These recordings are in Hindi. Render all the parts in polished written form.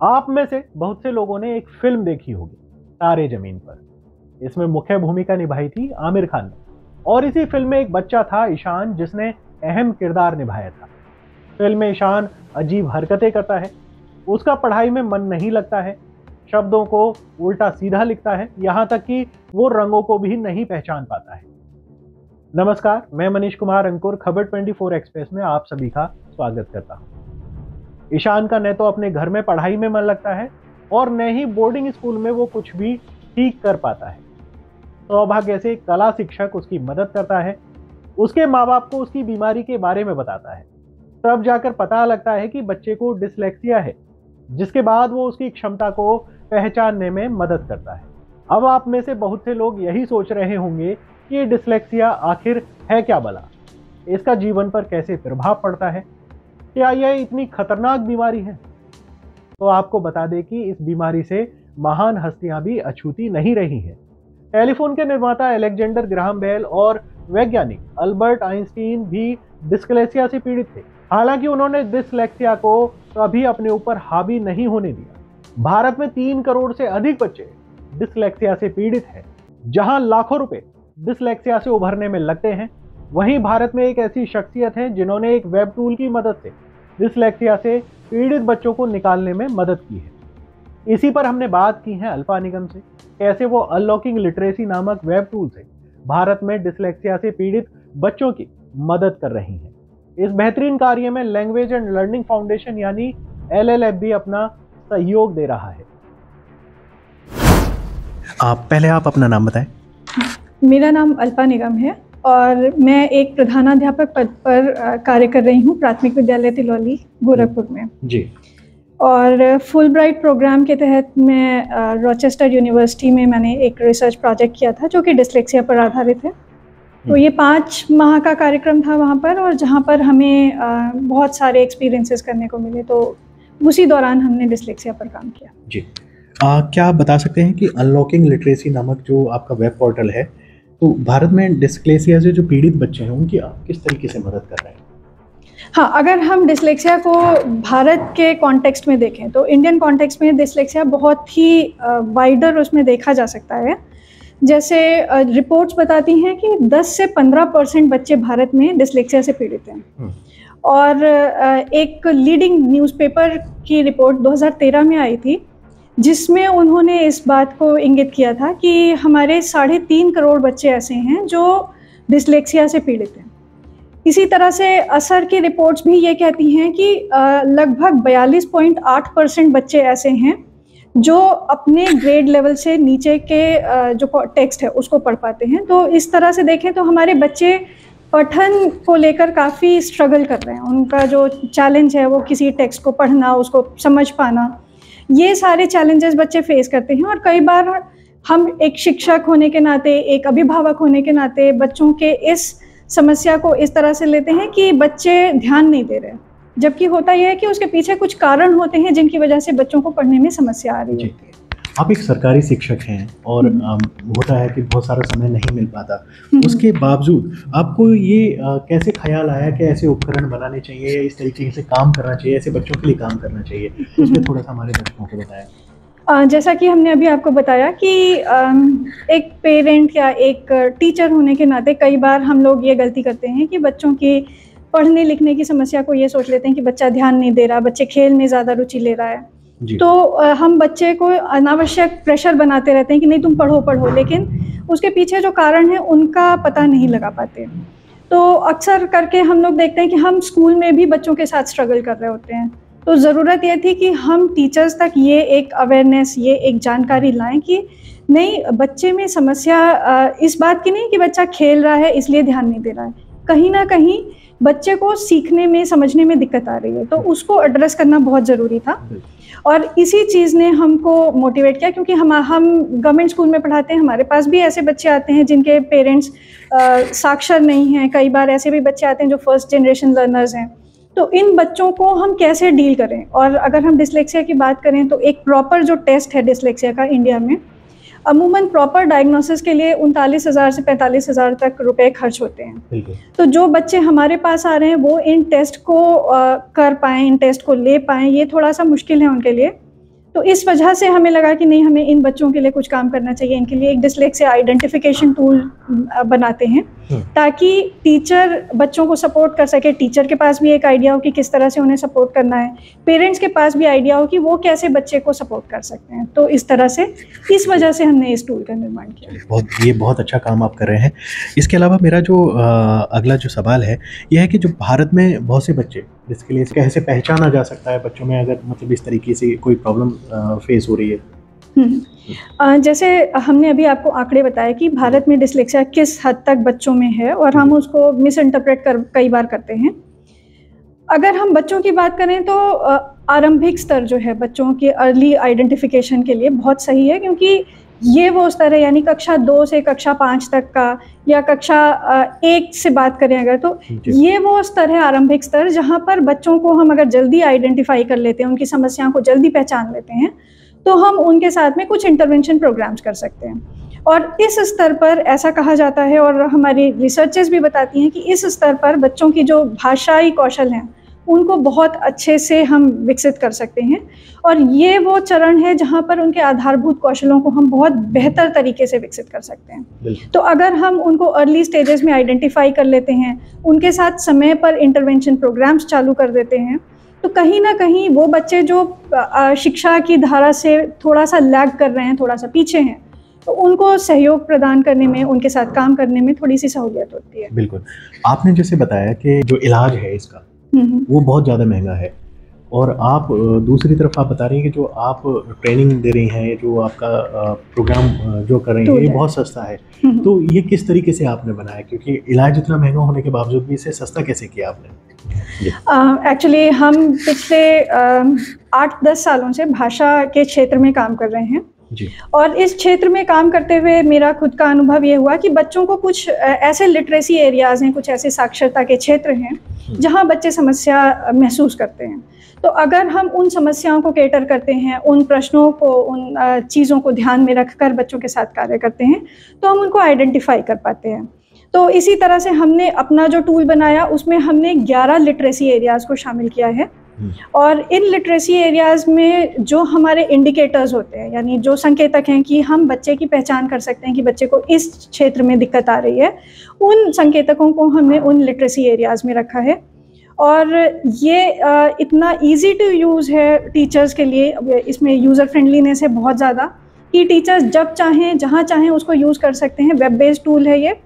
आप में से बहुत से लोगों ने एक फिल्म देखी होगी, तारे जमीन पर। इसमें मुख्य भूमिका निभाई थी आमिर खान ने, और इसी फिल्म में एक बच्चा था ईशान, जिसने अहम किरदार निभाया था। फिल्म में ईशान अजीब हरकतें करता है, उसका पढ़ाई में मन नहीं लगता है, शब्दों को उल्टा सीधा लिखता है, यहाँ तक कि वो रंगों को भी नहीं पहचान पाता है। नमस्कार, मैं मनीष कुमार अंकुर खबर 24 एक्सप्रेस में आप सभी का स्वागत करता हूँ। ईशान का न तो अपने घर में पढ़ाई में मन लगता है और न ही बोर्डिंग स्कूल में वो कुछ भी ठीक कर पाता है। सौभाग्य से कला शिक्षक उसकी मदद करता है, उसके माँ बाप को उसकी बीमारी के बारे में बताता है। तब जाकर पता लगता है कि बच्चे को डिसलेक्सिया है, जिसके बाद वो उसकी क्षमता को पहचानने में मदद करता है। अब आप में से बहुत से लोग यही सोच रहे होंगे कि ये डिसलेक्सिया आखिर है क्या भला, इसका जीवन पर कैसे प्रभाव पड़ता है, क्या यह इतनी खतरनाक बीमारी है? तो आपको बता दें कि इस बीमारी से महान हस्तियां भी अछूती नहीं रही हैं। टेलीफोन के निर्माता अलेक्जेंडर ग्राहम बेल और वैज्ञानिक अल्बर्ट आइंस्टीन भी डिस्लेक्सिया से पीड़ित थे। हालांकि उन्होंने डिसलेक्सिया को कभी अपने ऊपर हावी नहीं होने दिया। भारत में 3 करोड़ से अधिक बच्चे डिसलेक्सिया से पीड़ित हैं, जहां लाखों रुपए डिसलेक्सिया से उभरने में लगते हैं। वहीं भारत में एक ऐसी शख्सियत है जिन्होंने एक वेब टूल की मदद से डिसलेक्सिया से पीड़ित बच्चों को निकालने में मदद की है। इसी पर हमने बात की है अल्पा निगम से, कैसे वो अनलॉकिंग लिटरेसी नामक वेब टूल से भारत में डिसलेक्सिया से पीड़ित बच्चों की मदद कर रही हैं। इस बेहतरीन कार्य में लैंग्वेज एंड लर्निंग फाउंडेशन यानी LLF भी अपना सहयोग दे रहा है। पहले आप अपना नाम बताएं। मेरा नाम अल्पा निगम है और मैं एक प्रधानाध्यापक पद पर कार्य कर रही हूँ प्राथमिक विद्यालय तिलौली गोरखपुर में जी। और फुल ब्राइट प्रोग्राम के तहत मैं रॉचेस्टर यूनिवर्सिटी में मैंने एक रिसर्च प्रोजेक्ट किया था जो कि डिसलेक्सिया पर आधारित है। तो ये 5 माह का कार्यक्रम था वहाँ पर, और जहाँ पर हमें बहुत सारे एक्सपीरियंसेस करने को मिले, तो उसी दौरान हमने डिसलेक्सिया पर काम किया। जी। क्या आप बता सकते हैं कि अनलॉकिंग लिटरेसी नामक जो आपका वेब पोर्टल है, तो भारत में डिसलेक्सिया से जो पीड़ित बच्चे हैं उनकी आप किस तरीके से मदद कर रहे हैं? हाँ, अगर हम डिसलेक्सिया को भारत के कॉन्टेक्स्ट में देखें तो इंडियन कॉन्टेक्स्ट में डिसलेक्सिया बहुत ही वाइडर उसमें देखा जा सकता है। जैसे रिपोर्ट्स बताती हैं कि 10 से 15% बच्चे भारत में डिसलेक्सिया से पीड़ित हैं। और एक लीडिंग न्यूज़पेपर की रिपोर्ट 2013 में आई थी, जिसमें उन्होंने इस बात को इंगित किया था कि हमारे 3.5 करोड़ बच्चे ऐसे हैं जो डिसलेक्सिया से पीड़ित हैं। इसी तरह से असर की रिपोर्ट्स भी ये कहती हैं कि लगभग 42.8% बच्चे ऐसे हैं जो अपने ग्रेड लेवल से नीचे के जो टेक्स्ट है उसको पढ़ पाते हैं। तो इस तरह से देखें तो हमारे बच्चे पठन को लेकर काफ़ी स्ट्रगल कर रहे हैं। उनका जो चैलेंज है वो किसी टेक्स्ट को पढ़ना, उसको समझ पाना, ये सारे चैलेंजेस बच्चे फेस करते हैं। और कई बार हम एक शिक्षक होने के नाते, एक अभिभावक होने के नाते बच्चों के इस समस्या को इस तरह से लेते हैं कि बच्चे ध्यान नहीं दे रहे, जबकि होता यह है कि उसके पीछे कुछ कारण होते हैं जिनकी वजह से बच्चों को पढ़ने में समस्या आ रही है। आप एक सरकारी शिक्षक हैं और होता है कि बहुत सारा समय नहीं मिल पाता, उसके बावजूद आपको ये कैसे ख्याल आया कि ऐसे उपकरण बनाने चाहिए, इस तरीके से काम करना चाहिए, ऐसे बच्चों के लिए काम करना चाहिए, उसमें थोड़ा सा हमारे दर्शकों को बताएं। जैसा कि हमने अभी आपको बताया कि एक पेरेंट या एक टीचर होने के नाते कई बार हम लोग ये गलती करते हैं कि बच्चों की पढ़ने लिखने की समस्या को ये सोच लेते हैं कि बच्चा ध्यान नहीं दे रहा, बच्चे खेल में ज़्यादा रुचि ले रहा है। तो हम बच्चे को अनावश्यक प्रेशर बनाते रहते हैं कि नहीं तुम पढ़ो पढ़ो, लेकिन उसके पीछे जो कारण है उनका पता नहीं लगा पाते। तो अक्सर करके हम लोग देखते हैं कि हम स्कूल में भी बच्चों के साथ स्ट्रगल कर रहे होते हैं। तो ज़रूरत ये थी कि हम टीचर्स तक ये एक अवेयरनेस, ये एक जानकारी लाएं कि नहीं, बच्चे में समस्या इस बात की नहीं कि बच्चा खेल रहा है इसलिए ध्यान नहीं दे रहा है, कहीं ना कहीं बच्चे को सीखने में, समझने में दिक्कत आ रही है। तो उसको एड्रेस करना बहुत ज़रूरी था और इसी चीज़ ने हमको मोटिवेट किया, क्योंकि हम गवर्नमेंट स्कूल में पढ़ाते हैं, हमारे पास भी ऐसे बच्चे आते हैं जिनके पेरेंट्स साक्षर नहीं हैं, कई बार ऐसे भी बच्चे आते हैं जो फर्स्ट जनरेशन लर्नर्स हैं। तो इन बच्चों को हम कैसे डील करें? और अगर हम डिसलेक्सिया की बात करें तो एक प्रॉपर जो टेस्ट है डिसलेक्सिया का इंडिया में, अमूमन प्रॉपर डायग्नोसिस के लिए 39,000 से 45,000 तक रुपए खर्च होते हैं। तो जो बच्चे हमारे पास आ रहे हैं वो इन टेस्ट को कर पाएँ, इन टेस्ट को ले पाएँ, ये थोड़ा सा मुश्किल है उनके लिए। तो इस वजह से हमें लगा कि नहीं, हमें इन बच्चों के लिए कुछ काम करना चाहिए। इनके लिए एक डिसलेक्सिया आइडेंटिफिकेशन टूल बनाते हैं ताकि टीचर बच्चों को सपोर्ट कर सके, टीचर के पास भी एक आइडिया हो कि किस तरह से उन्हें सपोर्ट करना है, पेरेंट्स के पास भी आइडिया हो कि वो कैसे बच्चे को सपोर्ट कर सकते हैं। तो इस तरह से, इस वजह से हमने इस टूल का निर्माण किया। ये बहुत अच्छा काम आप कर रहे हैं। इसके अलावा मेरा जो अगला जो सवाल है यह है कि जो भारत में बहुत से बच्चे, जिसके लिए कैसे पहचाना जा सकता है बच्चों में अगर मतलब इस तरीके से कोई प्रॉब्लम फेस हो रही है? जैसे हमने अभी आपको आंकड़े बताए कि भारत में डिसलेक्सिया किस हद तक बच्चों में है और हम उसको मिस इंटरप्रेट कई बार करते हैं। अगर हम बच्चों की बात करें तो आरंभिक स्तर जो है बच्चों के अर्ली आइडेंटिफिकेशन के लिए बहुत सही है, क्योंकि ये वो स्तर है, यानी कक्षा 2 से कक्षा 5 तक का, या कक्षा 1 से बात करें अगर, तो ये वो स्तर है, आरंभिक स्तर, जहाँ पर बच्चों को हम अगर जल्दी आइडेंटिफाई कर लेते हैं, उनकी समस्याओं को जल्दी पहचान लेते हैं, तो हम उनके साथ में कुछ इंटरवेंशन प्रोग्राम्स कर सकते हैं। और इस स्तर पर ऐसा कहा जाता है, और हमारी रिसर्चेस भी बताती हैं कि इस स्तर पर बच्चों की जो भाषाई कौशल हैं उनको बहुत अच्छे से हम विकसित कर सकते हैं। और ये वो चरण है जहाँ पर उनके आधारभूत कौशलों को हम बहुत बेहतर तरीके से विकसित कर सकते हैं। तो अगर हम उनको अर्ली स्टेजेस में आइडेंटिफाई कर लेते हैं, उनके साथ समय पर इंटरवेंशन प्रोग्राम्स चालू कर देते हैं, तो कहीं ना कहीं वो बच्चे जो शिक्षा की धारा से थोड़ा सा लैग कर रहे हैं, थोड़ा सा पीछे हैं, तो उनको सहयोग प्रदान करने में, उनके साथ काम करने में थोड़ी सी सहूलियत होती है। बिल्कुल। आपने जैसे बताया कि जो इलाज है इसका वो बहुत ज़्यादा महंगा है, और आप दूसरी तरफ आप बता रही हैं कि जो आप ट्रेनिंग दे रही हैं, जो आपका प्रोग्राम जो कर रही हैं, ये बहुत सस्ता है। तो ये किस तरीके से आपने बनाया, क्योंकि इलाज इतना महंगा होने के बावजूद भी इसे सस्ता कैसे किया आपने? एक्चुअली हम पिछले 8-10 सालों से भाषा के क्षेत्र में काम कर रहे हैं जी। और इस क्षेत्र में काम करते हुए मेरा खुद का अनुभव ये हुआ कि बच्चों को कुछ ऐसे लिटरेसी एरियाज़ हैं, कुछ ऐसे साक्षरता के क्षेत्र हैं जहाँ बच्चे समस्या महसूस करते हैं। तो अगर हम उन समस्याओं को केटर करते हैं, उन प्रश्नों को, उन चीज़ों को ध्यान में रखकर बच्चों के साथ कार्य करते हैं, तो हम उनको आइडेंटिफाई कर पाते हैं। तो इसी तरह से हमने अपना जो टूल बनाया उसमें हमने 11 लिटरेसी एरियाज़ को शामिल किया है। और इन लिटरेसी एरियाज़ में जो हमारे इंडिकेटर्स होते हैं, यानी जो संकेतक हैं कि हम बच्चे की पहचान कर सकते हैं कि बच्चे को इस क्षेत्र में दिक्कत आ रही है, उन संकेतकों को हमने उन लिटरेसी एरियाज़ में रखा है। और ये इतना इजी टू यूज़ है टीचर्स के लिए, इसमें यूज़र फ्रेंडलीनेस है बहुत ज़्यादा, कि टीचर्स जब चाहें, जहाँ चाहें उसको यूज़ कर सकते हैं। वेब बेस्ड टूल है ये,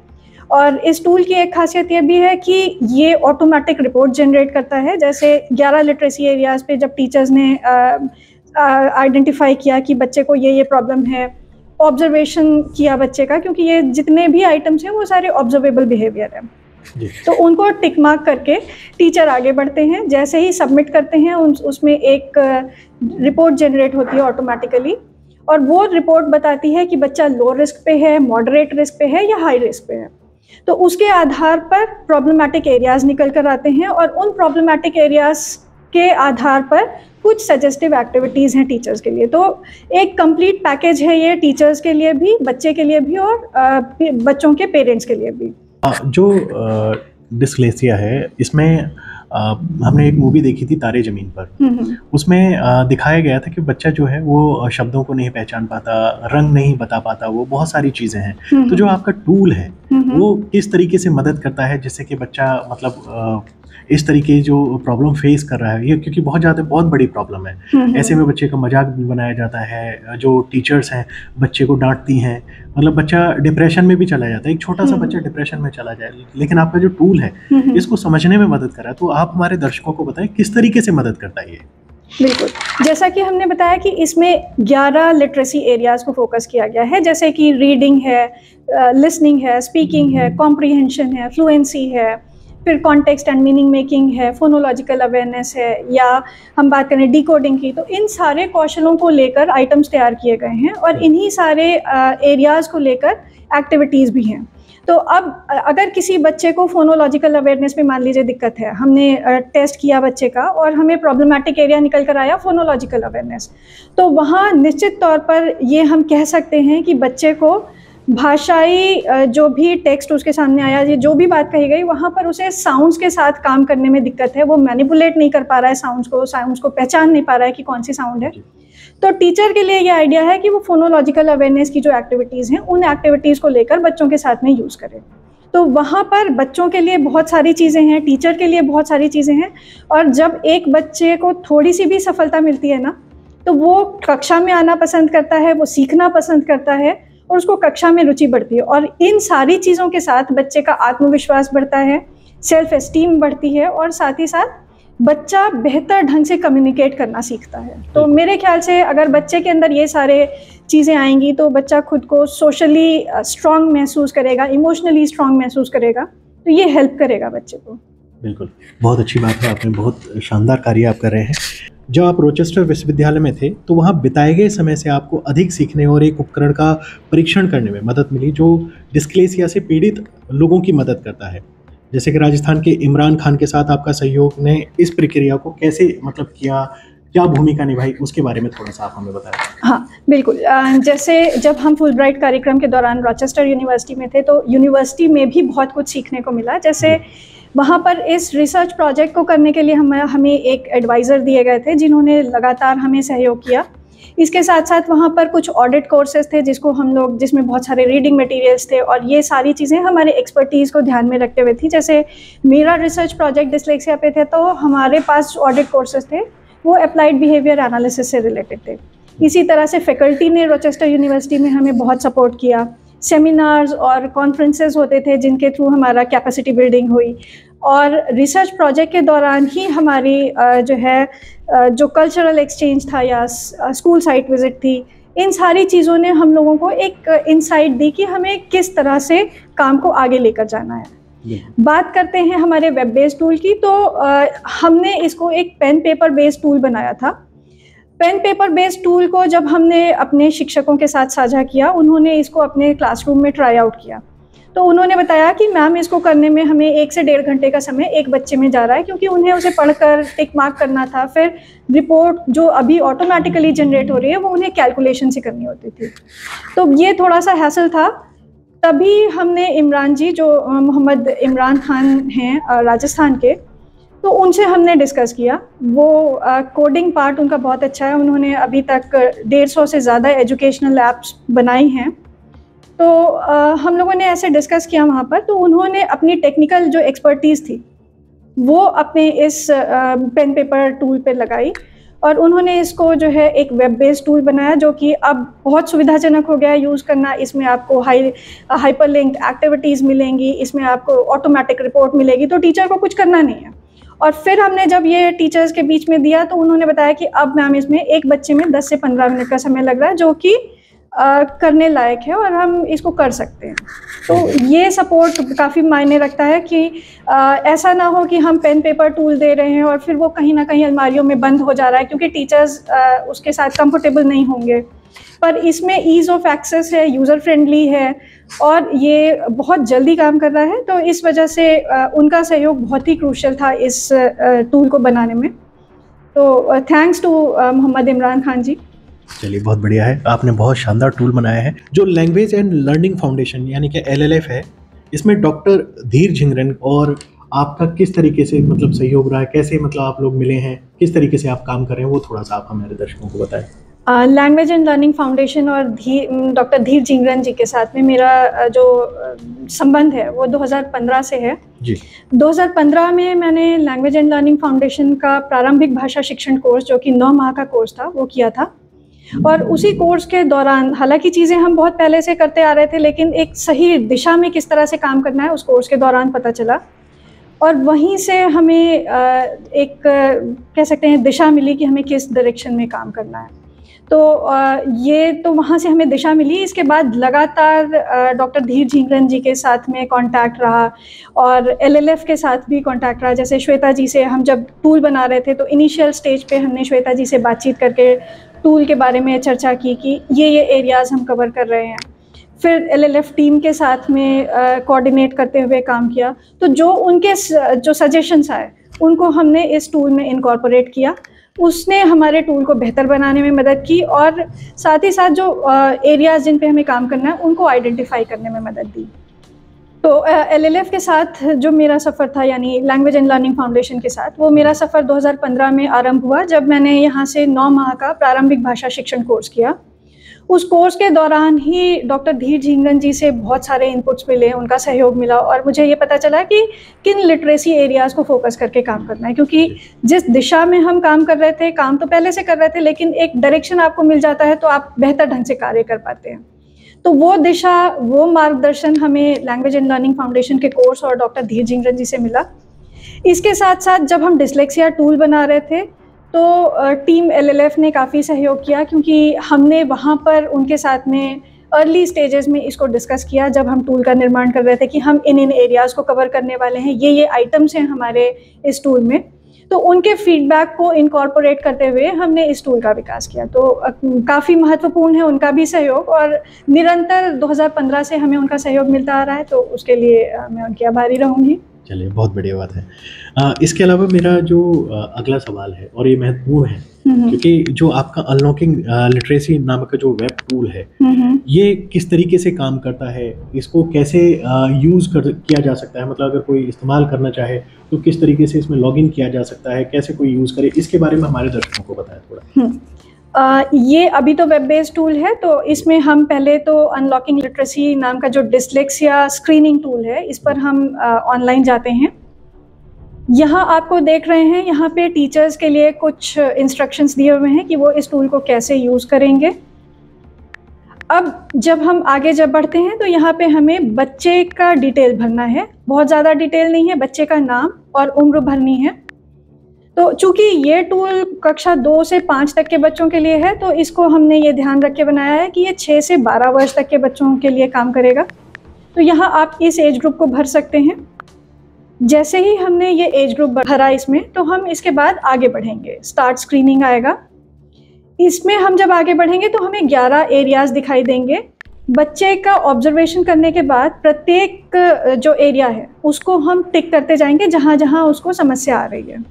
और इस टूल की एक खासियत ये भी है कि ये ऑटोमेटिक रिपोर्ट जनरेट करता है। जैसे 11 लिटरेसी एरियाज़ पे जब टीचर्स ने आइडेंटिफाई किया कि बच्चे को ये प्रॉब्लम है, ऑब्जर्वेशन किया बच्चे का, क्योंकि ये जितने भी आइटम्स हैं वो सारे ऑब्जर्वेबल बिहेवियर है, तो उनको टिक मार्क करके टीचर आगे बढ़ते हैं। जैसे ही सबमिट करते हैं उसमें एक रिपोर्ट जनरेट होती है ऑटोमेटिकली, और वो रिपोर्ट बताती है कि बच्चा लो रिस्क पे है, मॉडरेट रिस्क पे है या हाई रिस्क पे है। तो उसके आधार पर प्रॉब्लमैटिक एरियाज़ निकल कर आते हैं, और उन प्रॉब्लमैटिक एरियाज़ के आधार पर कुछ सजेस्टिव एक्टिविटीज़ हैं टीचर्स के लिए। तो एक कंप्लीट पैकेज है ये, टीचर्स के लिए भी, बच्चे के लिए भी, और बच्चों के पेरेंट्स के लिए भी। जो डिस्लेक्सिया है, इसमें हमने एक मूवी देखी थी तारे ज़मीन पर। उसमें दिखाया गया था कि बच्चा जो है वो शब्दों को नहीं पहचान पाता, रंग नहीं बता पाता, वो बहुत सारी चीज़ें हैं। तो जो आपका टूल है वो किस तरीके से मदद करता है जिससे कि बच्चा मतलब इस तरीके जो प्रॉब्लम फेस कर रहा है, ये क्योंकि बहुत बड़ी प्रॉब्लम है, ऐसे में बच्चे का मजाक भी बनाया जाता है, जो टीचर्स हैं बच्चे को डांटती हैं, मतलब बच्चा डिप्रेशन में भी चला जाता है। एक छोटा सा बच्चा डिप्रेशन में चला जाए, लेकिन आपका जो टूल है इसको समझने में मदद कर रहा है। तो आप हमारे दर्शकों को बताएं किस तरीके से मदद करता है ये? बिल्कुल, जैसा कि हमने बताया कि इसमें 11 लिटरेसी एरियाज़ को फोकस किया गया है, जैसे कि रीडिंग है, लिसनिंग है, स्पीकिंग है, कॉम्प्रिहेंशन है, फ्लुएंसी है, फिर कॉन्टेक्स्ट एंड मीनिंग मेकिंग है, फोनोलॉजिकल अवेयरनेस है, या हम बात करें डिकोडिंग की, तो इन सारे कौशलों को लेकर आइटम्स तैयार किए गए हैं, और इन्हीं सारे एरियाज़ को लेकर एक्टिविटीज़ भी हैं। तो अब अगर किसी बच्चे को फोनोलॉजिकल अवेयरनेस में मान लीजिए दिक्कत है, हमने टेस्ट किया बच्चे का और हमें प्रॉब्लमैटिक एरिया निकल कर आया फोनोलॉजिकल अवेयरनेस, तो वहाँ निश्चित तौर पर ये हम कह सकते हैं कि बच्चे को भाषाई जो भी टेक्स्ट उसके सामने आया, जो भी बात कही गई, वहाँ पर उसे साउंड्स के साथ काम करने में दिक्कत है, वो मैनिपुलेट नहीं कर पा रहा है साउंड्स को पहचान नहीं पा रहा है कि कौन सी साउंड है। तो टीचर के लिए ये आइडिया है कि वो फोनोलॉजिकल अवेयरनेस की जो एक्टिविटीज़ हैं, उन एक्टिविटीज़ को लेकर बच्चों के साथ में यूज़ करें। तो वहाँ पर बच्चों के लिए बहुत सारी चीज़ें हैं, टीचर के लिए बहुत सारी चीज़ें हैं, और जब एक बच्चे को थोड़ी सी भी सफलता मिलती है ना, तो वो कक्षा में आना पसंद करता है, वो सीखना पसंद करता है और उसको कक्षा में रुचि बढ़ती है। और इन सारी चीज़ों के साथ बच्चे का आत्मविश्वास बढ़ता है, सेल्फ एस्टीम बढ़ती है, और साथ ही साथ बच्चा बेहतर ढंग से कम्युनिकेट करना सीखता है। तो मेरे ख्याल से अगर बच्चे के अंदर ये सारे चीज़ें आएंगी तो बच्चा खुद को सोशली स्ट्रांग महसूस करेगा, इमोशनली स्ट्रांग महसूस करेगा, तो ये हेल्प करेगा बच्चे को। बिल्कुल, बहुत अच्छी बात है, आपने बहुत शानदार कार्य आप कर रहे हैं। जब आप रोचेस्टर विश्वविद्यालय में थे तो वहाँ बिताए गए समय से आपको अधिक सीखने और एक उपकरण का परीक्षण करने में मदद मिली जो डिस्लेक्सिया से पीड़ित लोगों की मदद करता है। जैसे कि राजस्थान के इमरान खान के साथ आपका सहयोग ने इस प्रक्रिया को कैसे किया, क्या भूमिका निभाई, उसके बारे में थोड़ा सा आप हमें बताएं। हाँ बिल्कुल, जैसे जब हम फुलब्राइट कार्यक्रम के दौरान रॉचेस्टर यूनिवर्सिटी में थे तो यूनिवर्सिटी में भी बहुत कुछ सीखने को मिला। जैसे वहाँ पर इस रिसर्च प्रोजेक्ट को करने के लिए हमें एक एडवाइज़र दिए गए थे जिन्होंने लगातार हमें सहयोग किया। इसके साथ साथ वहाँ पर कुछ ऑडिट कोर्सेज थे जिसमें बहुत सारे रीडिंग मटेरियल्स थे, और ये सारी चीज़ें हमारे एक्सपर्टीज़ को ध्यान में रखते हुए थी। जैसे मेरा रिसर्च प्रोजेक्ट डिस्लेक्सिया पे थे तो हमारे पास ऑडिट कोर्सेज थे वो अप्लाइड बिहेवियर एनालिसिस से रिलेटेड थे। इसी तरह से फैकल्टी ने रोचेस्टर यूनिवर्सिटी में हमें बहुत सपोर्ट किया। सेमिनार्स और कॉन्फ्रेंसेस होते थे जिनके थ्रू हमारा कैपेसिटी बिल्डिंग हुई, और रिसर्च प्रोजेक्ट के दौरान ही हमारी जो कल्चरल एक्सचेंज था या स्कूल साइट विजिट थी, इन सारी चीज़ों ने हम लोगों को एक इंसाइट दी कि हमें किस तरह से काम को आगे लेकर जाना है। बात करते हैं हमारे वेब बेस्ड टूल की, तो हमने इसको एक पेन पेपर बेस्ड टूल बनाया था। पेन पेपर बेस्ड टूल को जब हमने अपने शिक्षकों के साथ साझा किया, उन्होंने इसको अपने क्लासरूम में ट्राई आउट किया, तो उन्होंने बताया कि मैम इसको करने में हमें 1 से 1.5 घंटे का समय एक बच्चे में जा रहा है, क्योंकि उन्हें उसे पढ़कर टिक मार्क करना था, फिर रिपोर्ट जो अभी ऑटोमेटिकली जनरेट हो रही है वो उन्हें कैलकुलेशन से करनी होती थी, तो ये थोड़ा सा हैसल था। तभी हमने इमरान जी, जो मोहम्मद इमरान खान हैं राजस्थान के, तो उनसे हमने डिस्कस किया। वो कोडिंग पार्ट उनका बहुत अच्छा है, उन्होंने अभी तक 150 से ज़्यादा एजुकेशनल ऐप्स बनाई हैं। तो हम लोगों ने ऐसे डिस्कस किया वहाँ पर, तो उन्होंने अपनी टेक्निकल जो एक्सपर्टीज़ थी वो अपने इस पेन पेपर टूल पे लगाई, और उन्होंने इसको एक वेब बेस्ड टूल बनाया जो कि अब बहुत सुविधाजनक हो गया है यूज़ करना। इसमें आपको हाइपरलिंक्ड एक्टिविटीज़ मिलेंगी, इसमें आपको ऑटोमेटिक रिपोर्ट मिलेगी, तो टीचर को कुछ करना नहीं है। और फिर हमने जब ये टीचर्स के बीच में दिया तो उन्होंने बताया कि अब मैम इसमें एक बच्चे में 10 से 15 मिनट का समय लग रहा है, जो कि करने लायक है और हम इसको कर सकते हैं। तो ये सपोर्ट काफ़ी मायने रखता है कि ऐसा ना हो कि हम पेन पेपर टूल दे रहे हैं और फिर वो कहीं ना कहीं अलमारियों में बंद हो जा रहा है, क्योंकि टीचर्स उसके साथ कंफर्टेबल नहीं होंगे। पर इसमें ईज़ ऑफ एक्सेस है, यूज़र फ्रेंडली है, और ये बहुत जल्दी काम कर रहा है। तो इस वजह से उनका सहयोग बहुत ही क्रूशियल था इस टूल को बनाने में। तो थैंक्स टू मोहम्मद इमरान खान जी। चलिए, बहुत बढ़िया है, आपने बहुत शानदार टूल बनाया है। जो लैंग्वेज एंड लर्निंग फाउंडेशन यानी कि LLF है, इसमें डॉक्टर धीर झिंगरन और आपका किस तरीके से सहयोग रहा है, कैसे आप लोग मिले हैं, किस तरीके से आप काम कर रहे हैं, वो थोड़ा सा आप हमारे दर्शकों को बताएं। लैंग्वेज एंड लर्निंग फाउंडेशन और डॉक्टर धीर झिंगरन जी के साथ में मेरा जो संबंध है वो 2015 से है जी। 2015 में मैंने लैंग्वेज एंड लर्निंग फाउंडेशन का प्रारंभिक भाषा शिक्षण कोर्स, जो कि 9 माह का कोर्स था, वो किया था। और उसी कोर्स के दौरान, हालांकि चीज़ें हम बहुत पहले से करते आ रहे थे, लेकिन एक सही दिशा में किस तरह से काम करना है उस कोर्स के दौरान पता चला, और वहीं से हमें एक कह सकते हैं दिशा मिली कि हमें किस डायरेक्शन में काम करना है। तो ये तो वहाँ से हमें दिशा मिली। इसके बाद लगातार डॉक्टर धीर झिंगरन जी के साथ में कांटेक्ट रहा, और LLF के साथ भी कांटेक्ट रहा। जैसे श्वेता जी से हम जब टूल बना रहे थे तो इनिशियल स्टेज पे हमने श्वेता जी से बातचीत करके टूल के बारे में चर्चा की कि ये एरियाज़ हम कवर कर रहे हैं। फिर LLF टीम के साथ में कोऑर्डिनेट करते हुए काम किया। तो जो उनके जो सजेशंस आए उनको हमने इस टूल में इनकॉर्पोरेट किया। उसने हमारे टूल को बेहतर बनाने में मदद की और साथ ही साथ जो एरियाज जिन पे हमें काम करना है उनको आइडेंटिफाई करने में मदद दी। तो LLF के साथ जो मेरा सफ़र था, यानी लैंग्वेज एंड लर्निंग फाउंडेशन के साथ, वो मेरा सफ़र 2015 में आरंभ हुआ जब मैंने यहाँ से 9 माह का प्रारंभिक भाषा शिक्षण कोर्स किया। उस कोर्स के दौरान ही डॉक्टर धीर झिंगन जी से बहुत सारे इनपुट्स मिले, उनका सहयोग मिला और मुझे ये पता चला कि किन लिटरेसी एरियाज़ को फोकस करके काम करना है, क्योंकि जिस दिशा में हम काम कर रहे थे, काम तो पहले से कर रहे थे, लेकिन एक डायरेक्शन आपको मिल जाता है तो आप बेहतर ढंग से कार्य कर पाते हैं। तो वो दिशा, वो मार्गदर्शन हमें लैंग्वेज एंड लर्निंग फाउंडेशन के कोर्स और डॉक्टर धीर झिंगन जी से मिला। इसके साथ साथ जब हम डिस्लेक्सिया टूल बना रहे थे तो टीम LLF ने काफ़ी सहयोग किया, क्योंकि हमने वहाँ पर उनके साथ में अर्ली स्टेजेस में इसको डिस्कस किया जब हम टूल का निर्माण कर रहे थे कि हम इन एरियाज़ को कवर करने वाले हैं, ये आइटम्स हैं हमारे इस टूल में। तो उनके फीडबैक को इनकॉर्पोरेट करते हुए हमने इस टूल का विकास किया। तो काफ़ी महत्वपूर्ण है उनका भी सहयोग और निरंतर 2015 से हमें उनका सहयोग मिलता आ रहा है, तो उसके लिए मैं उनकी आभारी रहूँगी। चलिए, बहुत बढ़िया बात है। इसके अलावा मेरा जो अगला सवाल है, और ये महत्वपूर्ण है क्योंकि जो आपका अनलॉकिंग लिटरेसी नामक का जो वेब टूल है, ये किस तरीके से काम करता है, इसको कैसे किया जा सकता है, मतलब अगर कोई इस्तेमाल करना चाहे तो किस तरीके से इसमें लॉगिन किया जा सकता है, कैसे कोई यूज़ करे, इसके बारे में हमारे दर्शकों को बताएं थोड़ा। ये अभी तो वेब बेस्ड टूल है, तो इसमें हम पहले तो अनलॉकिंग लिटरेसी नाम का जो डिस्लेक्सिया स्क्रीनिंग टूल है, इस पर हम ऑनलाइन जाते हैं। यहाँ आपको देख रहे हैं, यहाँ पे टीचर्स के लिए कुछ इंस्ट्रक्शंस दिए हुए हैं कि वो इस टूल को कैसे यूज़ करेंगे। अब जब हम आगे बढ़ते हैं तो यहाँ पे हमें बच्चे का डिटेल भरना है, बहुत ज़्यादा डिटेल नहीं है, बच्चे का नाम और उम्र भरनी है। तो चूंकि ये टूल कक्षा 2 से 5 तक के बच्चों के लिए है, तो इसको हमने ये ध्यान रख के बनाया है कि ये 6 से 12 वर्ष तक के बच्चों के लिए काम करेगा। तो यहाँ आप इस एज ग्रुप को भर सकते हैं। जैसे ही हमने ये एज ग्रुप भरा इसमें, तो हम इसके बाद आगे बढ़ेंगे, स्टार्ट स्क्रीनिंग आएगा। इसमें हम जब आगे बढ़ेंगे तो हमें 11 एरियाज़ दिखाई देंगे। बच्चे का ऑब्जर्वेशन करने के बाद प्रत्येक जो एरिया है उसको हम टिक करते जाएंगे जहाँ जहाँ उसको समस्या आ रही है।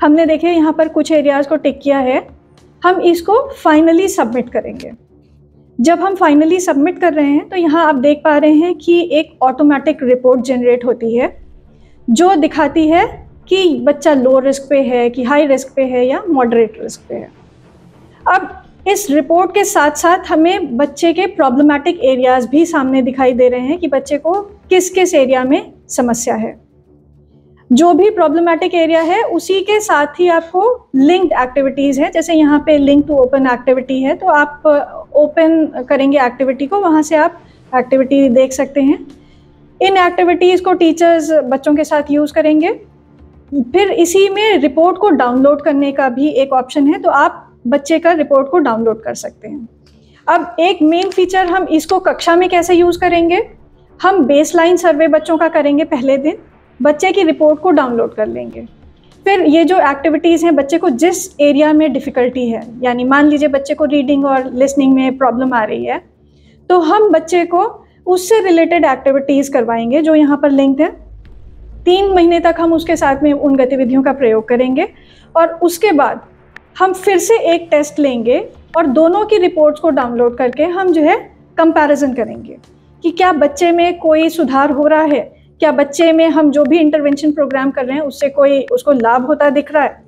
हमने देखे यहाँ पर कुछ एरियाज़ को टिक किया है, हम इसको फाइनली सबमिट करेंगे। जब हम फाइनली सबमिट कर रहे हैं तो यहाँ आप देख पा रहे हैं कि एक ऑटोमेटिक रिपोर्ट जनरेट होती है जो दिखाती है कि बच्चा लो रिस्क पे है, कि हाई रिस्क पे है या मॉडरेट रिस्क पे है। अब इस रिपोर्ट के साथ साथ हमें बच्चे के प्रॉब्लमैटिक एरियाज़ भी सामने दिखाई दे रहे हैं कि बच्चे को किस किस एरिया में समस्या है। जो भी प्रॉब्लमैटिक एरिया है उसी के साथ ही आपको लिंक्ड एक्टिविटीज़ है, जैसे यहाँ पे लिंक टू ओपन एक्टिविटी है, तो आप ओपन करेंगे एक्टिविटी को, वहाँ से आप एक्टिविटी देख सकते हैं। इन एक्टिविटीज़ को टीचर्स बच्चों के साथ यूज़ करेंगे। फिर इसी में रिपोर्ट को डाउनलोड करने का भी एक ऑप्शन है, तो आप बच्चे का रिपोर्ट को डाउनलोड कर सकते हैं। अब एक मेन फीचर, हम इसको कक्षा में कैसे यूज़ करेंगे, हम बेसलाइन सर्वे बच्चों का करेंगे पहले दिन, बच्चे की रिपोर्ट को डाउनलोड कर लेंगे। फिर ये जो एक्टिविटीज़ हैं, बच्चे को जिस एरिया में डिफ़िकल्टी है, यानी मान लीजिए बच्चे को रीडिंग और लिसनिंग में प्रॉब्लम आ रही है, तो हम बच्चे को उससे रिलेटेड एक्टिविटीज़ करवाएंगे जो यहाँ पर लिंक्ड है। 3 महीने तक हम उसके साथ में उन गतिविधियों का प्रयोग करेंगे और उसके बाद हम फिर से एक टेस्ट लेंगे और दोनों की रिपोर्ट्स को डाउनलोड करके हम जो है कंपैरिजन करेंगे कि क्या बच्चे में कोई सुधार हो रहा है, क्या बच्चे में हम जो भी इंटरवेंशन प्रोग्राम कर रहे हैं उससे कोई उसको लाभ होता दिख रहा है।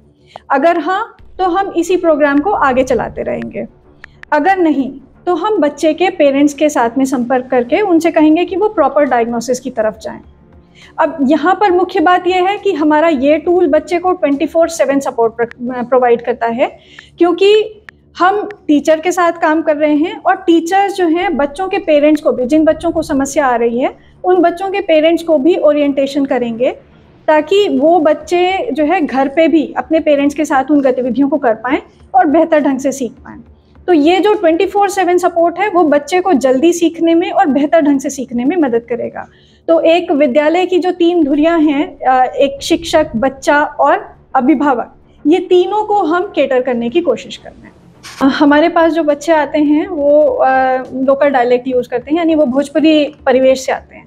अगर हाँ, तो हम इसी प्रोग्राम को आगे चलाते रहेंगे। अगर नहीं, तो हम बच्चे के पेरेंट्स के साथ में संपर्क करके उनसे कहेंगे कि वो प्रॉपर डायग्नोसिस की तरफ जाएं। अब यहाँ पर मुख्य बात यह है कि हमारा ये टूल बच्चे को 24/7 सपोर्ट प्रोवाइड करता है, क्योंकि हम टीचर के साथ काम कर रहे हैं और टीचर्स जो हैं बच्चों के पेरेंट्स को भी, जिन बच्चों को समस्या आ रही है उन बच्चों के पेरेंट्स को भी ओरिएंटेशन करेंगे, ताकि वो बच्चे जो है घर पे भी अपने पेरेंट्स के साथ उन गतिविधियों को कर पाएँ और बेहतर ढंग से सीख पाएँ। तो ये जो 24/7 सपोर्ट है वो बच्चे को जल्दी सीखने में और बेहतर ढंग से सीखने में मदद करेगा। तो एक विद्यालय की जो 3 धुरियाँ हैं, एक शिक्षक, बच्चा और अभिभावक, ये तीनों को हम केटर करने की कोशिश कर रहे हैं। हमारे पास जो बच्चे आते हैं वो लोकल डायलेक्ट यूज़ करते हैं, यानी वो भोजपुरी परिवेश से आते हैं।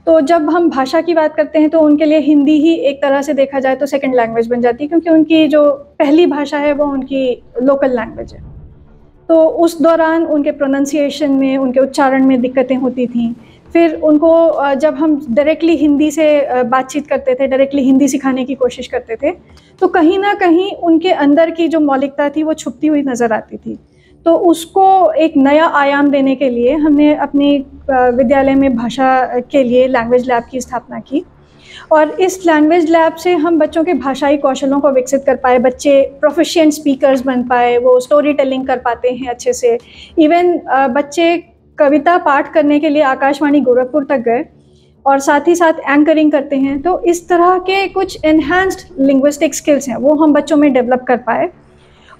तो जब हम भाषा की बात करते हैं तो उनके लिए हिंदी ही एक तरह से देखा जाए तो सेकंड लैंग्वेज बन जाती है, क्योंकि उनकी जो पहली भाषा है वो उनकी लोकल लैंग्वेज है। तो उस दौरान उनके प्रोनाउंसिएशन में, उनके उच्चारण में दिक्कतें होती थीं। फिर उनको जब हम डायरेक्टली हिंदी से बातचीत करते थे, डायरेक्टली हिंदी सिखाने की कोशिश करते थे, तो कहीं ना कहीं उनके अंदर की जो मौलिकता थी वो छुपती हुई नज़र आती थी। तो उसको एक नया आयाम देने के लिए हमने अपनी विद्यालय में भाषा के लिए लैंग्वेज लैब की स्थापना की, और इस लैंग्वेज लैब से हम बच्चों के भाषाई कौशलों को विकसित कर पाए। बच्चे प्रोफिशिएंट स्पीकर्स बन पाए, वो स्टोरी टेलिंग कर पाते हैं अच्छे से। इवन बच्चे कविता पाठ करने के लिए आकाशवाणी गोरखपुर तक गए और साथ ही साथ एंकरिंग करते हैं। तो इस तरह के कुछ एनहांस्ड लिंग्विस्टिक स्किल्स हैं वो हम बच्चों में डेवलप कर पाए,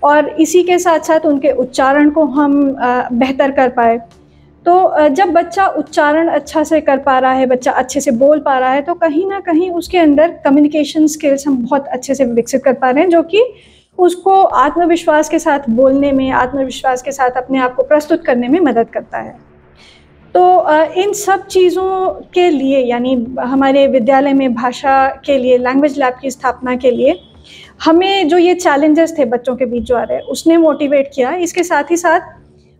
और इसी के साथ साथ उनके उच्चारण को हम बेहतर कर पाए। तो जब बच्चा उच्चारण अच्छा से कर पा रहा है, बच्चा अच्छे से बोल पा रहा है, तो कहीं ना कहीं उसके अंदर कम्युनिकेशन स्किल्स हम बहुत अच्छे से विकसित कर पा रहे हैं, जो कि उसको आत्मविश्वास के साथ बोलने में, आत्मविश्वास के साथ अपने आप को प्रस्तुत करने में मदद करता है। तो इन सब चीज़ों के लिए, यानी हमारे विद्यालय में भाषा के लिए लैंग्वेज लैब की स्थापना के लिए हमें जो ये चैलेंजेस थे बच्चों के बीच जो आ रहे, उसने मोटिवेट किया। इसके साथ ही साथ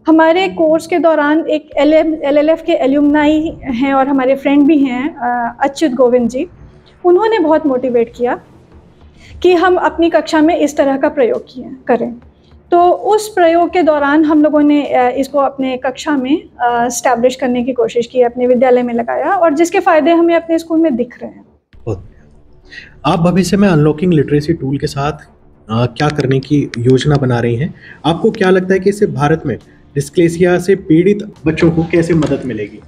हमारे कोर्स के दौरान एक LLF के एल्यूमनाई हैं और हमारे फ्रेंड भी हैं, अच्युत गोविंद जी, उन्होंने बहुत मोटिवेट किया कि हम अपनी कक्षा में इस तरह का प्रयोग करें। तो उस प्रयोग के दौरान हम लोगों ने इसको अपने कक्षा में एस्टैब्लिश करने की कोशिश की, अपने विद्यालय में लगाया, और जिसके फ़ायदे हमें अपने स्कूल में दिख रहे हैं। आप भविष्य में अनलॉकिंग लिटरेसी टूल के साथ क्या करने की योजना बना रही हैं? आपको क्या लगता है कि इससे भारत में डिस्लेक्सिया से पीड़ित बच्चों को कैसे मदद मिलेगी?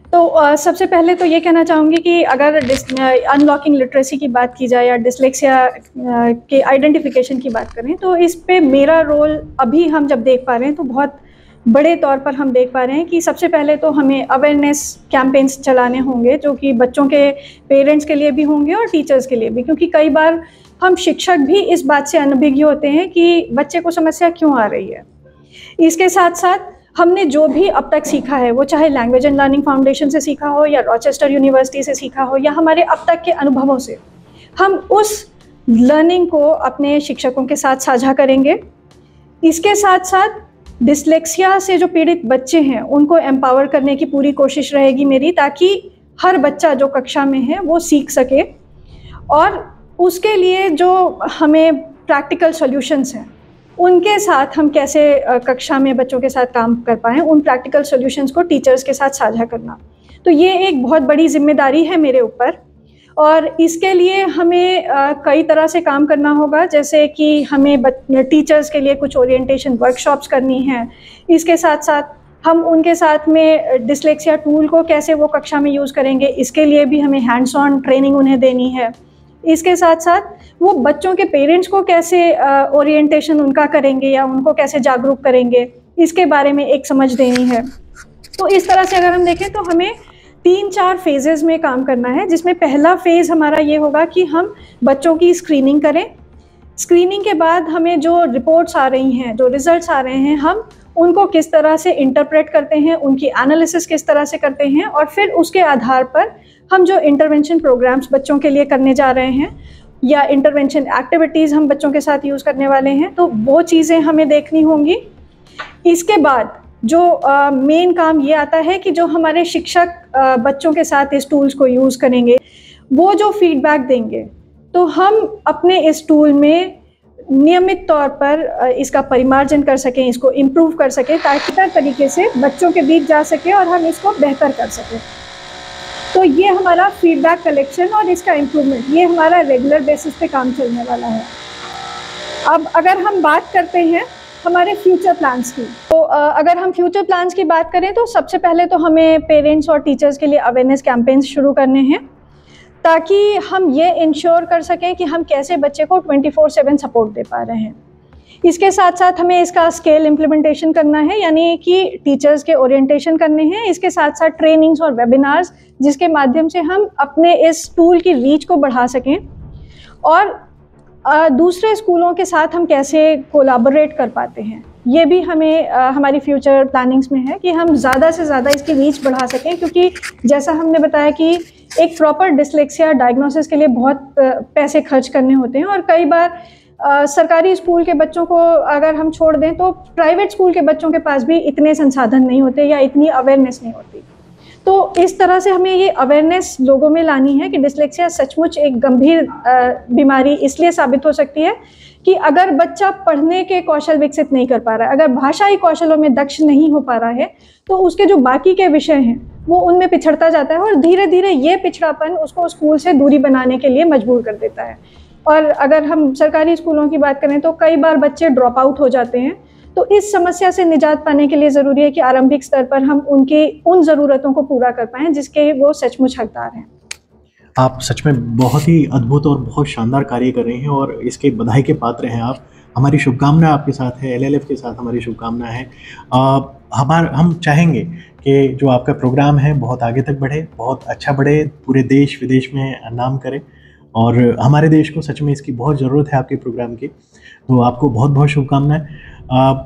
तो सबसे पहले तो ये कहना चाहूँगी कि अगर अनलॉकिंग लिटरेसी की बात की जाए या डिस्लेक्सिया के आइडेंटिफिकेशन की बात करें, तो इस पे मेरा रोल अभी हम जब देख पा रहे हैं तो बहुत बड़े तौर पर हम देख पा रहे हैं कि सबसे पहले तो हमें अवेयरनेस कैंपेन्स चलाने होंगे, जो कि बच्चों के पेरेंट्स के लिए भी होंगे और टीचर्स के लिए भी, क्योंकि कई बार हम शिक्षक भी इस बात से अनभिज्ञ होते हैं कि बच्चे को समस्या क्यों आ रही है। इसके साथ साथ हमने जो भी अब तक सीखा है, वो चाहे लैंग्वेज एंड लर्निंग फाउंडेशन से सीखा हो या रॉचेस्टर यूनिवर्सिटी से सीखा हो या हमारे अब तक के अनुभवों से, हम उस लर्निंग को अपने शिक्षकों के साथ साझा करेंगे। इसके साथ साथ डिस्लेक्सिया से जो पीड़ित बच्चे हैं उनको एम्पावर करने की पूरी कोशिश रहेगी मेरी, ताकि हर बच्चा जो कक्षा में है वो सीख सके, और उसके लिए जो हमें प्रैक्टिकल सॉल्यूशंस हैं उनके साथ हम कैसे कक्षा में बच्चों के साथ काम कर पाएँ, उन प्रैक्टिकल सॉल्यूशंस को टीचर्स के साथ साझा करना। तो ये एक बहुत बड़ी जिम्मेदारी है मेरे ऊपर, और इसके लिए हमें कई तरह से काम करना होगा, जैसे कि हमें टीचर्स के लिए कुछ ओरिएंटेशन वर्कशॉप्स करनी है। इसके साथ साथ हम उनके साथ में डिस्लेक्सिया टूल को कैसे वो कक्षा में यूज़ करेंगे, इसके लिए भी हमें हैंड्स ऑन ट्रेनिंग उन्हें देनी है। इसके साथ साथ वो बच्चों के पेरेंट्स को कैसे ओरिएंटेशन उनका करेंगे या उनको कैसे जागरूक करेंगे, इसके बारे में एक समझ देनी है। तो इस तरह से अगर हम देखें तो हमें 3-4 फेजेस में काम करना है, जिसमें पहला फेज़ हमारा ये होगा कि हम बच्चों की स्क्रीनिंग करें। स्क्रीनिंग के बाद हमें जो रिपोर्ट्स आ रही हैं, जो रिजल्ट्स आ रहे हैं, हम उनको किस तरह से इंटरप्रेट करते हैं, उनकी एनालिसिस किस तरह से करते हैं, और फिर उसके आधार पर हम जो इंटरवेंशन प्रोग्राम्स बच्चों के लिए करने जा रहे हैं या इंटरवेंशन एक्टिविटीज़ हम बच्चों के साथ यूज़ करने वाले हैं, तो वो चीज़ें हमें देखनी होंगी। इसके बाद जो मेन काम ये आता है कि जो हमारे शिक्षक बच्चों के साथ इस टूल्स को यूज़ करेंगे, वो जो फीडबैक देंगे, तो हम अपने इस टूल में नियमित तौर पर इसका परिमार्जन कर सकें, इसको इम्प्रूव कर सकें, ताकि हर तरीके से बच्चों के बीच जा सके और हम इसको बेहतर कर सकें। तो ये हमारा फीडबैक कलेक्शन और इसका इम्प्रूवमेंट, ये हमारा रेगुलर बेसिस पे काम चलने वाला है। अब अगर हम बात करते हैं हमारे फ्यूचर प्लान्स की, तो अगर हम फ्यूचर प्लान्स की बात करें तो सबसे पहले तो हमें पेरेंट्स और टीचर्स के लिए अवेयरनेस कैंपेन्स शुरू करने हैं, ताकि हम ये इंश्योर कर सकें कि हम कैसे बच्चे को 24/7 सपोर्ट दे पा रहे हैं। इसके साथ साथ हमें इसका स्केल इम्प्लीमेंटेशन करना है, यानी कि टीचर्स के ओरिएंटेशन करने हैं। इसके साथ साथ ट्रेनिंग्स और वेबिनार्स, जिसके माध्यम से हम अपने इस टूल की रीच को बढ़ा सकें। और दूसरे स्कूलों के साथ हम कैसे कोलैबोरेट कर पाते हैं, ये भी हमें हमारी फ्यूचर प्लानिंग्स में है कि हम ज़्यादा से ज़्यादा इसकी रीच बढ़ा सकें, क्योंकि जैसा हमने बताया कि एक प्रॉपर डिसलेक्सिया डायग्नोसिस के लिए बहुत पैसे खर्च करने होते हैं, और कई बार सरकारी स्कूल के बच्चों को अगर हम छोड़ दें तो प्राइवेट स्कूल के बच्चों के पास भी इतने संसाधन नहीं होते या इतनी अवेयरनेस नहीं होती। तो इस तरह से हमें ये अवेयरनेस लोगों में लानी है कि डिसलेक्सिया सचमुच एक गंभीर बीमारी इसलिए साबित हो सकती है कि अगर बच्चा पढ़ने के कौशल विकसित नहीं कर पा रहा है, अगर भाषाई कौशलों में दक्ष नहीं हो पा रहा है, तो उसके जो बाकी के विषय हैं वो उनमें पिछड़ता जाता है, और धीरे धीरे ये पिछड़ापन उसको स्कूल से दूरी बनाने के लिए मजबूर कर देता है। और अगर हम सरकारी स्कूलों की बात करें तो कई बार बच्चे ड्रॉप आउट हो जाते हैं। तो इस समस्या से निजात पाने के लिए ज़रूरी है कि आरंभिक स्तर पर हम उनकी उन ज़रूरतों को पूरा कर पाएँ जिसके वो सचमुच हकदार हैं। आप सच में बहुत ही अद्भुत और बहुत शानदार कार्य कर रहे हैं और इसके बधाई के पात्र हैं आप। हमारी शुभकामना आपके साथ है, एलएलएफ के साथ हमारी शुभकामना है। हम चाहेंगे कि जो आपका प्रोग्राम है बहुत आगे तक बढ़े, बहुत अच्छा बढ़े, पूरे देश विदेश में नाम करे, और हमारे देश को सच में इसकी बहुत ज़रूरत है आपके प्रोग्राम की। तो आपको बहुत बहुत शुभकामनाएं।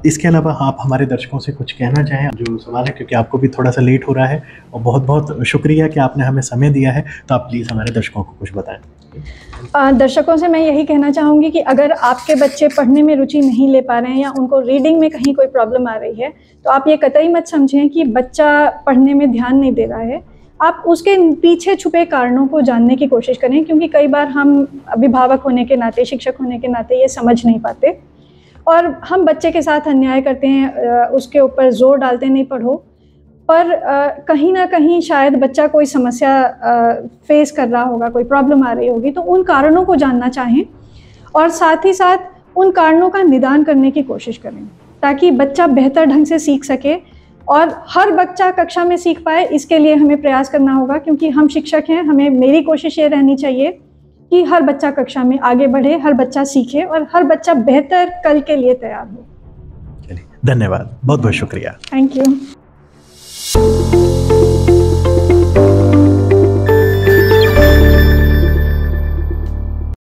इसके अलावा आप हमारे दर्शकों से कुछ कहना चाहें जो सवाल है, क्योंकि आपको भी थोड़ा सा लेट हो रहा है, और बहुत बहुत शुक्रिया कि आपने हमें समय दिया है। तो आप प्लीज़ हमारे दर्शकों को कुछ बताएं। दर्शकों से मैं यही कहना चाहूँगी कि अगर आपके बच्चे पढ़ने में रुचि नहीं ले पा रहे हैं या उनको रीडिंग में कहीं कोई प्रॉब्लम आ रही है, तो आप ये कतई मत समझें कि बच्चा पढ़ने में ध्यान नहीं दे रहा है। आप उसके पीछे छुपे कारणों को जानने की कोशिश करें, क्योंकि कई बार हम अभिभावक होने के नाते, शिक्षक होने के नाते ये समझ नहीं पाते और हम बच्चे के साथ अन्याय करते हैं, उसके ऊपर जोर डालते नहीं पढ़ो, पर कहीं ना कहीं शायद बच्चा कोई समस्या फेस कर रहा होगा, कोई प्रॉब्लम आ रही होगी, तो उन कारणों को जानना चाहें और साथ ही साथ उन कारणों का निदान करने की कोशिश करें ताकि बच्चा बेहतर ढंग से सीख सके और हर बच्चा कक्षा में सीख पाए। इसके लिए हमें प्रयास करना होगा, क्योंकि हम शिक्षक हैं। मेरी कोशिश ये रहनी चाहिए कि हर बच्चा कक्षा में आगे बढ़े, हर बच्चा सीखे और हर बच्चा बेहतर कल के लिए तैयार हो। चलिए, धन्यवाद, बहुत बहुत शुक्रिया। Thank you.